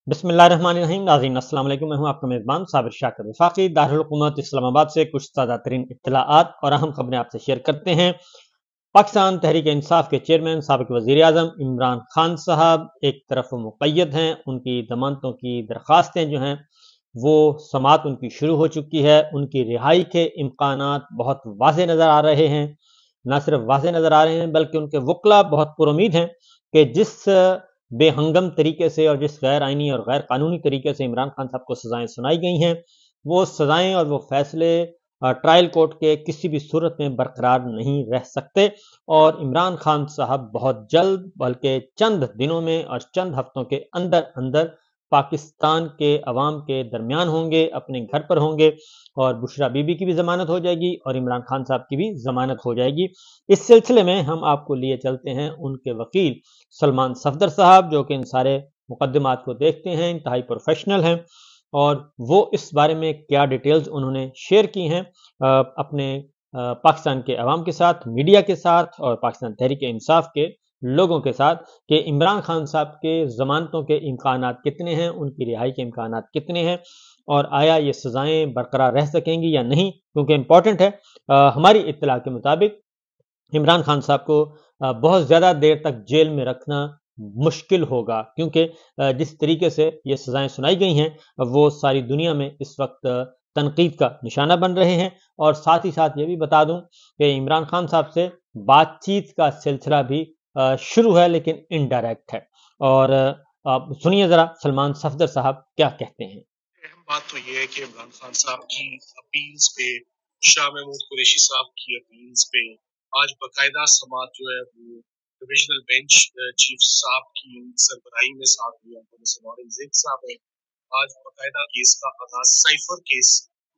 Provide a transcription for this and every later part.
बिस्मिल्लाहिर्रहमानिर्रहीम। नाज़रीन अस्सलाम वालेकुम। मैं हूं आपका मेज़बान साबिर शाकिर। वफाकी दारुल हुकूमत इस्लामाबाद से कुछ ताज़ा तरीन इत्तलाआत और अहम खबरें आपसे शेयर करते हैं। पाकिस्तान तहरीक इंसाफ के चेयरमैन साबिक वज़ीर आज़म इमरान खान साहब एक तरफ मुक़य्यद हैं। उनकी ज़मानतों की दरख्वास्तें जो हैं वो समाअत उनकी शुरू हो चुकी है। उनकी रिहाई के इम्कानात बहुत वाज़ेह नज़र आ रहे हैं। न सिर्फ वाज़ेह नज़र आ रहे हैं बल्कि उनके वकला बहुत पुरुमीद हैं कि जिस बेहंगम तरीके से और जिस गैर आइनी और गैर कानूनी तरीके से इमरान खान साहब को सज़ाएं सुनाई गई हैं, वो सज़ाएं और वो फैसले ट्रायल कोर्ट के किसी भी सूरत में बरकरार नहीं रह सकते और इमरान खान साहब बहुत जल्द बल्कि चंद दिनों में और चंद हफ्तों के अंदर अंदर पाकिस्तान के अवाम के दरमियान होंगे, अपने घर पर होंगे और बुशरा बीबी की भी ज़मानत हो जाएगी और इमरान खान साहब की भी ज़मानत हो जाएगी। इस सिलसिले में हम आपको लिए चलते हैं उनके वकील सलमान सफदर साहब, जो कि इन सारे मुकदमात को देखते हैं, इंतहाई प्रोफेशनल हैं और वो इस बारे में क्या डिटेल्स उन्होंने शेयर की हैं अपने पाकिस्तान के अवाम के साथ, मीडिया के साथ और पाकिस्तान तहरीक इंसाफ के लोगों के साथ कि इमरान खान साहब के ज़मानतों के इम्कानात कितने हैं, उनकी रिहाई के इम्कानात कितने हैं और आया ये सज़ाएं बरकरार रह सकेंगी या नहीं, क्योंकि इम्पॉर्टेंट है। हमारी इत्तला के मुताबिक इमरान खान साहब को बहुत ज़्यादा देर तक जेल में रखना मुश्किल होगा, क्योंकि जिस तरीके से ये सज़ाएं सुनाई गई हैं वो सारी दुनिया में इस वक्त तनकीद का निशाना बन रहे हैं। और साथ ही साथ ये भी बता दूं कि इमरान खान साहब से बातचीत का सिलसिला भी शुरू है, लेकिन इनडायरेक्ट है। और आप सुनिए ज़रा सलमान सफदर साहब क्या कहते हैं। अहम बात तो ये है कि इमरान खान साहब की अपील्स पे, शाह महमूद कुरैशी साहब की अपील्स पे आज बकायदा समाअत जो है वो डिविजनल बेंच चीफ साहब की सरबराही में साथ हुआ, साहब है। आज बकायदा केस का आगाज साइफर केस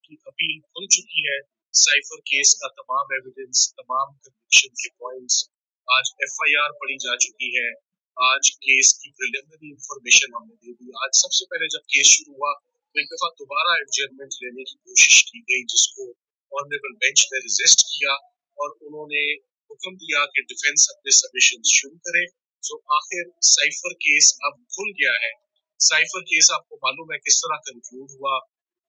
की अपील खुल चुकी है। साइफर केस का तमाम एविडेंस, तमाम कन्विक्शन के पॉइंट्स, आज एफआईआर पढ़ी जा चुकी है। आज केस की प्रिलिमिनरी इंफॉर्मेशन हमने दे दी। आज सबसे पहले जब केस शुरू हुआ तो एक दफा दोबारा एडजर्नमेंट लेने की कोशिश की गई, जिसको ऑनरेबल बेंच ने रेजिस्ट किया और उन्होंने हुक्म दिया कि डिफेंस अपने सबमिशन शुरू करे। सो आखिर साइफर केस अब खुल गया है। साइफर केस आपको मालूम है किस तरह कंक्लूड हुआ।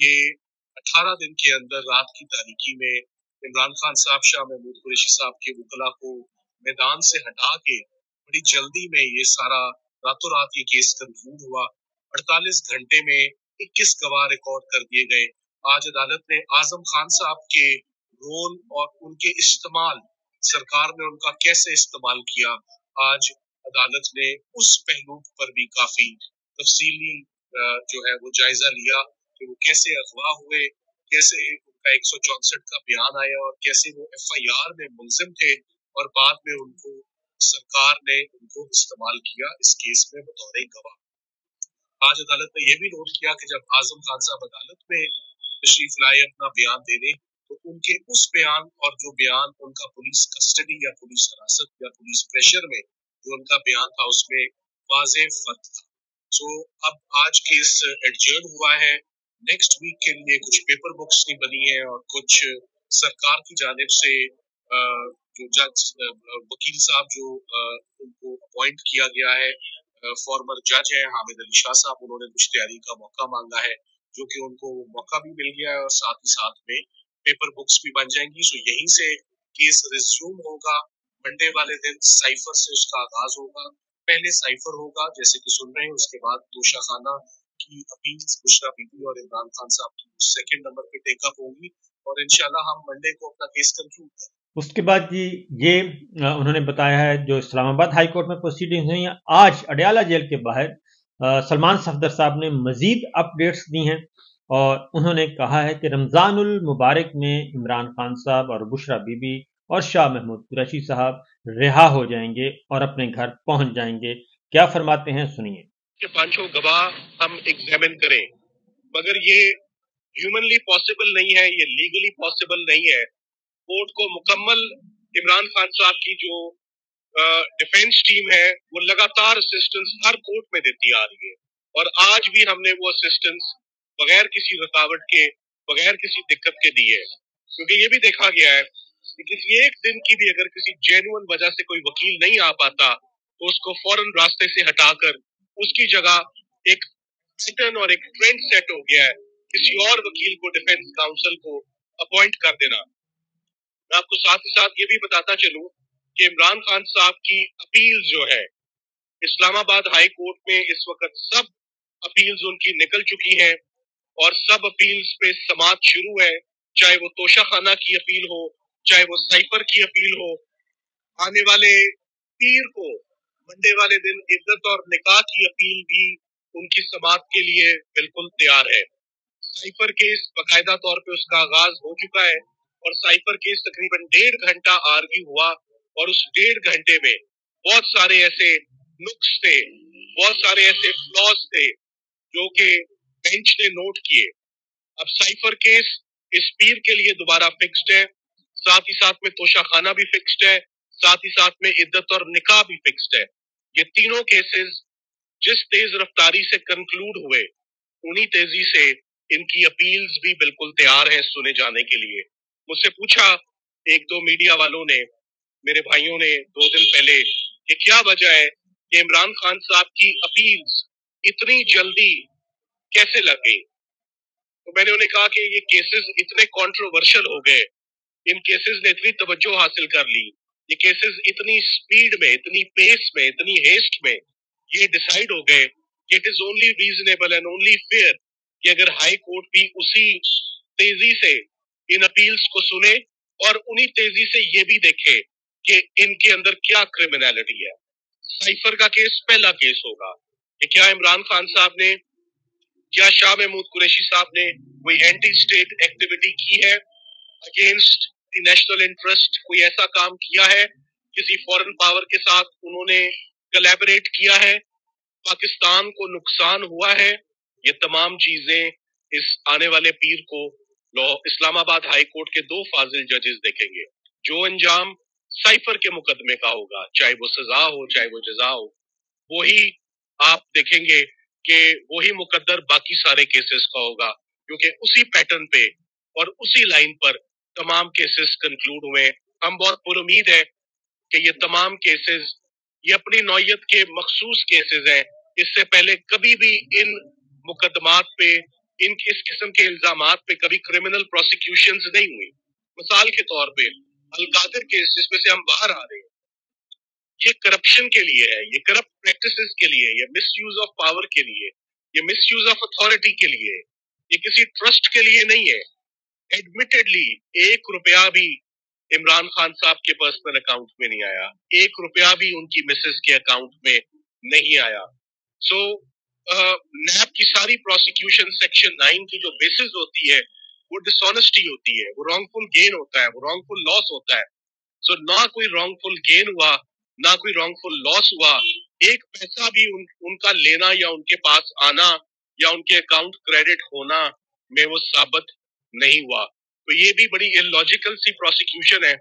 ये 18 दिन के अंदर रात की तारीकी में इमरान खान साहब, शाह महमूद कुरैशी साहब के वकला को मैदान से हटा के बड़ी जल्दी में ये सारा रातों रात ये केस कंक्लूड हुआ। 48 घंटे में 21 गवाह रिकॉर्ड कर दिए गए। आज अदालत ने आजम खान साहब के रोल और उनके इस्तेमाल, सरकार ने उनका कैसे इस्तेमाल किया, आज अदालत ने उस पहलू पर भी काफी तफसीली जो है वो जायजा लिया कि वो कैसे अगवा हुए, कैसे उनका 164 का बयान आया और कैसे वो एफआईआर में मुलजिम थे और बाद में उनको सरकार ने उनको इस्तेमाल किया इस केस में बतौर गवाह। आज अदालत ने यह भी नोट किया कि जब आजम खान साहब अदालत में तशरीफ लाए अपना बयान देने, तो उनके उस बयान और जो बयान उनका पुलिस कस्टडी या पुलिस हिरासत या पुलिस प्रेशर में जो उनका बयान था उसमें वाज़ेह फर्क था। सो अब आज केस एडजर्न हुआ है। नेक्स्ट वीक के लिए कुछ पेपर बुक्स नहीं बनी है और कुछ सरकार की जानिब से जो जज वकील साहब जो उनको अपॉइंट किया गया है, फॉर्मर जज है हामिद अली शाह साहब, उन्होंने कुछ तैयारी का मौका मांगा है, जो कि उनको मौका भी मिल गया है और साथ ही साथ में पेपर बुक्स भी बन जाएंगी। सो यहीं से केस रिज्यूम होगा। मंडे वाले दिन साइफर से उसका आगाज होगा। पहले साइफर होगा जैसे कि सुन रहे हैं, उसके बाद दोषाखाना की अपील बुशरा बीबी और इमरान खान साहब की सेकंड नंबर पे टेकअप होगी और इंशाल्लाह हम मंडे को अपना केस कंक्लूड करेंगे। उसके बाद जी ये उन्होंने बताया है जो इस्लामाबाद हाई कोर्ट में प्रोसीडिंग हुई हैं, आज अडयाला जेल के बाहर सलमान सफदर साहब ने मजीद अपडेट्स दी हैं और उन्होंने कहा है कि रमज़ानुल मुबारक में इमरान खान साहब और बुशरा बीबी और शाह महमूद कुरैशी साहब रिहा हो जाएंगे और अपने घर पहुंच जाएंगे। क्या फरमाते हैं, सुनिए। कि पांचों गवाह हम एग्जामिन करें, मगर ये ह्यूमनली पॉसिबल नहीं है, ये लीगली पॉसिबल नहीं है। कोर्ट को मुकम्मल इमरान खान साहब की जो डिफेंस टीम है वो लगातार असिस्टेंस हर कोर्ट में देती आ रही है और आज भी हमने वो असिस्टेंस बगैर किसी रुकावट के, बगैर किसी दिक्कत के दी है, क्योंकि ये भी देखा गया है कि किसी एक दिन की भी अगर किसी जेन्युइन वजह से कोई वकील नहीं आ पाता तो उसको फौरन रास्ते से हटाकर उसकी जगह एक पैटर्न और एक ट्रेंड सेट हो गया है किसी और वकील को डिफेंस काउंसिल को अपॉइंट कर देना। मैं आपको साथ ही साथ ये भी बताता चलूं कि इमरान खान साहब की अपील जो है इस्लामाबाद हाई कोर्ट में इस वक्त सब अपील्स उनकी निकल चुकी हैं और सब अपील्स पे समाअत शुरू है, चाहे वो तोशा खाना की अपील हो, चाहे वो साइफर की अपील हो। आने वाले पीर को मंडे वाले दिन इद्दत और निकाह की अपील भी उनकी समाअत के लिए बिल्कुल तैयार है। साइफर केस बाकायदा तौर पे उसका आगाज हो चुका है और साइफर केस तकरीबन 1.5 घंटा आर्ग्यू हुआ और उस 1.5 घंटे में बहुत सारे ऐसे नुक्स थे, बहुत सारे ऐसे फ्लॉज थे जो कि बेंच ने नोट किए। अब साइफर केस इस पीर के लिए दोबारा फिक्स्ड है, साथ ही साथ में तोशा खाना भी फिक्स्ड है, साथ ही साथ में इद्दत और निकाह भी फिक्स्ड है। ये तीनों केसेस जिस तेज रफ्तारी से कंक्लूड हुए उन्हीं तेजी से इनकी अपील्स भी बिल्कुल तैयार है सुने जाने के लिए। मुझसे पूछा एक दो मीडिया वालों ने, मेरे भाइयों ने 2 दिन पहले कि क्या वजह है कि इमरान खान साहब की अपील्स इतनी जल्दी कैसे लग गई। तो मैंने उन्हें कहा कि ये केसेस इतने कंट्रोवर्शियल हो गए, इन केसेस ने इतनी तवज्जो हासिल कर ली, ये केसेस इतनी स्पीड में, इतनी पेस में, इतनी हेस्ट में ये डिसाइड हो गए कि it is only reasonable and only fair कि अगर हाई कोर्ट भी उसी तेजी से इन अपील्स को सुने और उन्हीं तेजी से ये भी देखे कि इनके अंदर क्या क्रिमिनलिटी है। साइफर का केस पहला केस होगा कि क्या इमरान खान साहब ने, क्या शाह महमूद कुरैशी साहब ने कोई एंटी स्टेट एक्टिविटी की है अगेंस्ट द नेशनल इंटरेस्ट, कोई ऐसा काम किया है, किसी फॉरेन पावर के साथ उन्होंने कोलैबोरेट किया है, पाकिस्तान को नुकसान हुआ है। ये तमाम चीजें इस आने वाले पीर को इस्लामाबाद हाई कोर्ट के 2 फाजिल जजेस देखेंगे। जो अंजाम साइफर के मुकदमे का होगा, चाहे वो सजा हो चाहे वो जजा हो, वही आप देखेंगे कि वही मुकद्दर बाकी सारे केसेस का होगा, क्योंकि उसी पैटर्न पे और उसी लाइन पर तमाम केसेस कंक्लूड हुए। हम बहुत पुरुमीद है कि ये तमाम केसेस ये अपनी नौयत के मखसूस केसेस हैं। इससे पहले कभी भी इन मुकदमात पे, इन इस किस्म के इल्जामात पे कभी क्रिमिनल प्रोसिक्यूशंस नहीं हुई। मिसाल के तौर पे अलकादिर केस जिसमें से हम बाहर आ रहे हैं, ये करप्शन के लिए है, ये करप्ट प्रैक्टिसेस के लिए, ये मिसयूज ऑफ पावर के लिए, ये मिसयूज ऑफ अथॉरिटी के लिए, ये किसी ट्रस्ट के लिए नहीं है। एडमिटेडली 1 रुपया भी इमरान खान साहब के पर्सनल अकाउंट में नहीं आया, 1 रुपया भी उनकी मिसेस के अकाउंट में नहीं आया। सो नैब की सारी प्रोसिक्यूशन सेक्शन 9 की जो बेसिस होती है वो डिसऑनेस्टी होती है, वो रॉन्गफुल गेन होता है, वो रॉन्गफुल लॉस होता है। सो ना कोई रॉन्गफुल गेन हुआ, ना कोई रॉन्गफुल लॉस हुआ, एक पैसा भी उनका लेना या उनके पास आना या उनके अकाउंट क्रेडिट होना में वो साबित नहीं हुआ। तो ये भी बड़ी इलॉजिकल सी प्रोसिक्यूशन है।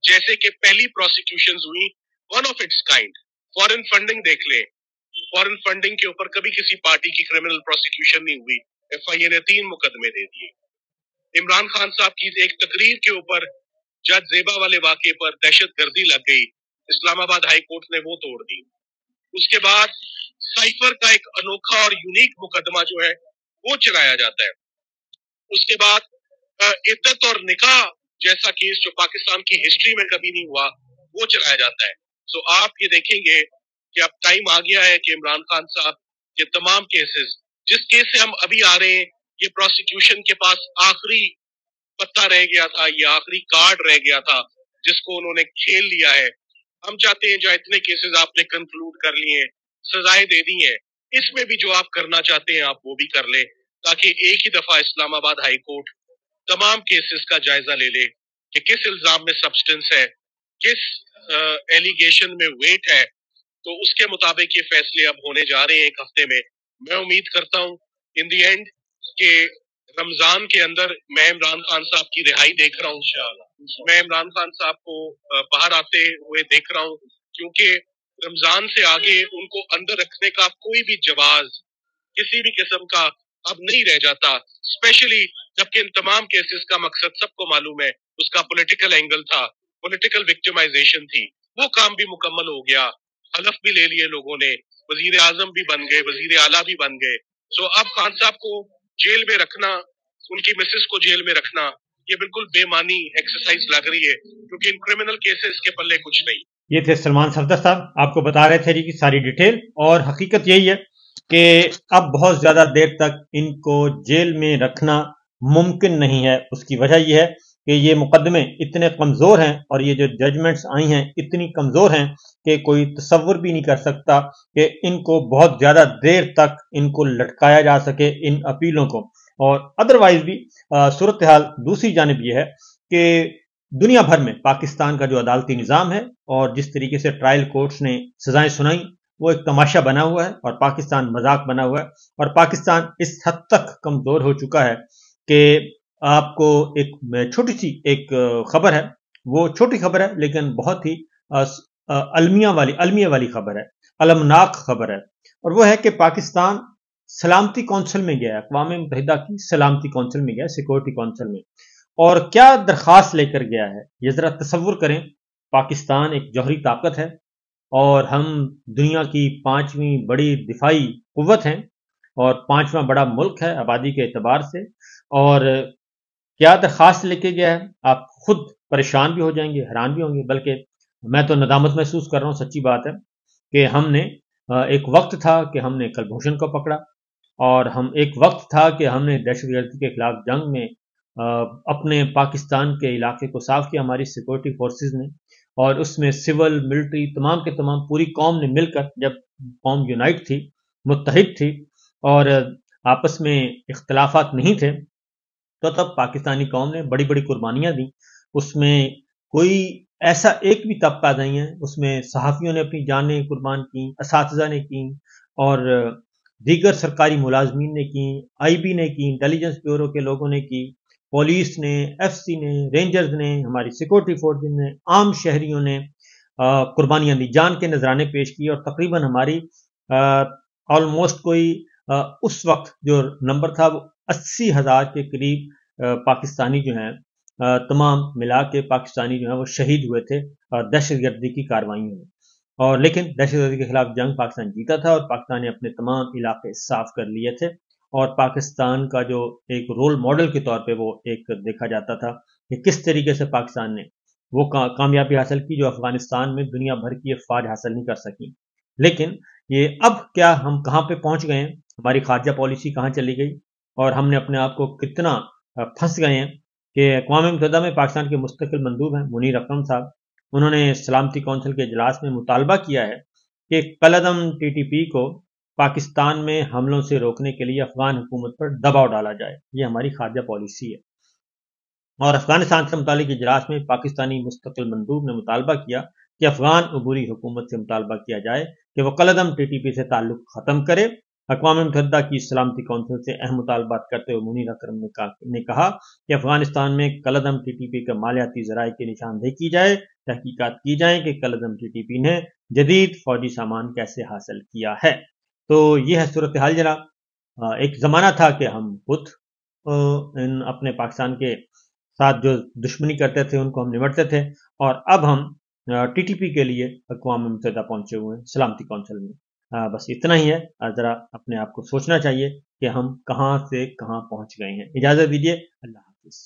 जैसे कि पहली प्रोसिक्यूशन हुई one of its kind, foreign funding देख लें, फॉरेन फंडिंग के ऊपर कभी किसी पार्टी की क्रिमिनल प्रोसिक्यूशन नहीं हुई, एफआईए ने 3 मुकदमे दे दिए। इमरान खान साहब की एक तकरीर के ऊपर जज जेबा वाले वाक़े पर दहशत गर्दी लग गई, इस्लामाबाद हाई कोर्ट ने वो तोड़ दी। उसके बाद साइफर का एक अनोखा और यूनिक मुकदमा जो है वो चलाया जाता है। उसके बाद इद्दत और निकाह जैसा केस जो पाकिस्तान की हिस्ट्री में कभी नहीं हुआ वो चलाया जाता है। सो आप ये देखेंगे कि अब टाइम आ गया है कि इमरान खान साहब के तमाम केसेस, जिस केस से हम अभी आ रहे हैं, ये प्रोसिक्यूशन के पास आखिरी पत्ता रह गया था, ये आखिरी कार्ड रह गया था जिसको उन्होंने खेल लिया है। हम चाहते हैं जहाँ इतने केसेस आपने कंक्लूड कर लिए, सजाएं दे दी हैं, इसमें भी जो आप करना चाहते हैं आप वो भी कर लें, ताकि एक ही दफा इस्लामाबाद हाई कोर्ट तमाम केसेस का जायजा ले ले कि किस इल्जाम में सब्सटेंस है, किस एलिगेशन में वेट है। तो उसके मुताबिक ये फैसले अब होने जा रहे हैं 1 हफ्ते में। मैं उम्मीद करता हूँ इन दी एंड के रमजान के अंदर मैं इमरान खान साहब की रिहाई देख रहा हूँ। मैं इमरान खान साहब को बाहर आते हुए देख रहा हूँ, क्योंकि रमजान से आगे उनको अंदर रखने का कोई भी जवाज किसी भी किस्म का अब नहीं रह जाता, स्पेशली जबकि इन तमाम केसेस का मकसद सबको मालूम है, उसका पॉलिटिकल एंगल था, पॉलिटिकल विक्टिमाइजेशन थी। वो काम भी मुकम्मल हो गया, हलफ भी ले लिए लोगों ने, वजीर आजम भी बन गए, वजीर आला भी बन गए। सो अब खान साहब को जेल में रखना, उनकी मिसेस को जेल में रखना, ये बिल्कुल बेमानी एक्सरसाइज लग रही है, क्योंकि इन क्रिमिनल केसेस के पल्ले कुछ नहीं। ये थे सलमान सफदर साहब, आपको बता रहे थे की सारी डिटेल, और हकीकत यही है कि अब बहुत ज्यादा देर तक इनको जेल में रखना मुमकिन नहीं है। उसकी वजह यह है कि ये मुकदमे इतने कमजोर हैं और ये जो जजमेंट्स आई हैं इतनी कमजोर हैं कि कोई तसव्वुर भी नहीं कर सकता कि इनको बहुत ज्यादा देर तक इनको लटकाया जा सके, इन अपीलों को। और अदरवाइज भी सूरत हाल दूसरी जानिब यह है कि दुनिया भर में पाकिस्तान का जो अदालती निज़ाम है और जिस तरीके से ट्रायल कोर्ट्स ने सजाएं सुनाई, वो एक तमाशा बना हुआ है और पाकिस्तान मजाक बना हुआ है। और पाकिस्तान इस हद तक कमजोर हो चुका है कि आपको एक छोटी सी एक खबर है, वो छोटी खबर है लेकिन बहुत ही अलमिया वाली खबर है, अलमनाक खबर है। और वो है कि पाकिस्तान सलामती कौंसिल में गया है, अक़वाम मुत्तहिदा की सलामती कौंसिल में गया, सिक्योरिटी कौंसिल में, और क्या दरखास्त लेकर गया है ये जरा तसव्वुर करें। पाकिस्तान एक जौहरी ताकत है और हम दुनिया की 5वीं बड़ी दिफाई कुव्वत हैं और 5वां बड़ा मुल्क है आबादी के एतबार से। और क्या दरखास्त लेके गया है, आप खुद परेशान भी हो जाएंगे, हैरान भी होंगे, बल्कि मैं तो नदामत महसूस कर रहा हूँ। सच्ची बात है कि हमने एक वक्त था कि हमने कुलभूषण को पकड़ा, और हम एक वक्त था कि हमने दहशतगर्दी के खिलाफ जंग में अपने पाकिस्तान के इलाके को साफ किया, हमारी सिक्योरिटी फोर्सेस ने, और उसमें सिविल मिलिट्री तमाम के तमाम पूरी कौम ने मिलकर, जब कौम यूनाइट थी, मुत्तहिद थी और आपस में इख्तलाफात नहीं थे, तो तब पाकिस्तानी कौम ने बड़ी बड़ी कुर्बानियां दी। उसमें कोई ऐसा एक भी तबका नहीं है, उसमें सहाफ़ियों ने अपनी जानें कुर्बान की, असातिज़ा ने की, और दीगर सरकारी मुलाजमीन ने की, आईबी ने की, इंटेलिजेंस ब्यूरो के लोगों ने की, पुलिस ने, एफसी ने, रेंजर्स ने, हमारी सिक्योरिटी फोर्सेस ने, आम शहरियों ने कुर्बानियां दी, जान के नजराने पेश किए। और तकरीबन हमारी ऑलमोस्ट कोई उस वक्त जो नंबर था वो 80,000 के करीब पाकिस्तानी जो हैं, तमाम मिला के पाकिस्तानी जो है वो शहीद हुए थे दहशतगर्दी की कार्रवाइयों में। और लेकिन दहशतगर्दी के खिलाफ जंग पाकिस्तान जीता था और पाकिस्तान ने अपने तमाम इलाके साफ कर लिए थे। और पाकिस्तान का जो एक रोल मॉडल के तौर पे वो एक देखा जाता था कि किस तरीके से पाकिस्तान ने वो कामयाबी हासिल की जो अफगानिस्तान में दुनिया भर की अफवाज हासिल नहीं कर सकी। लेकिन ये अब क्या हम कहाँ पे पहुंच गए हैं, हमारी खारजा पॉलिसी कहाँ चली गई और हमने अपने आप को कितना फंस गए हैं कि अक़वाम मुत्तहिदा में पाकिस्तान के मुस्तकिल मंदूब हैं मुनीर अकरम साहब, उन्होंने सलामती कौंसिल के इजलास में मुतालबा किया है कि कलअदम टीटीपी को पाकिस्तान में हमलों से रोकने के लिए अफगान हुकूमत पर दबाव डाला जाए। ये हमारी खारजा पॉलिसी है। और अफगानिस्तान से मुतालिक इजलास में पाकिस्तानी मुस्तकिल मंदूब ने मुतालबा किया कि अफगान अबूरी हुकूमत से मुतालबा किया जाए कि वह कलअदम टीटीपी से ताल्लुक ख़त्म करे। अक़वाम मुत्तहिदा की सलामती कौंसिल से अहम मुतालबात करते हुए मुनीर अकरम ने कहा कि अफगानिस्तान में कलअदम टीटीपी के मालियाती ज़राए की निशानदेही की जाए, तहकीकात की जाए कि कलअदम टीटीपी ने जदीद फौजी सामान कैसे हासिल किया है। तो ये है सूरत हाल जनाब। एक ज़माना था कि हम खुद इन अपने पाकिस्तान के साथ जो दुश्मनी करते थे उनको हम निमटते थे, और अब हम टीटीपी के लिए अक़वाम मुत्तहिदा पहुंचे हुए हैं सलामती कौंसिल में। बस इतना ही है। ज़रा अपने आप को सोचना चाहिए कि हम कहाँ से कहाँ पहुंच गए हैं। इजाज़त दीजिए, अल्लाह हाफ़िज़।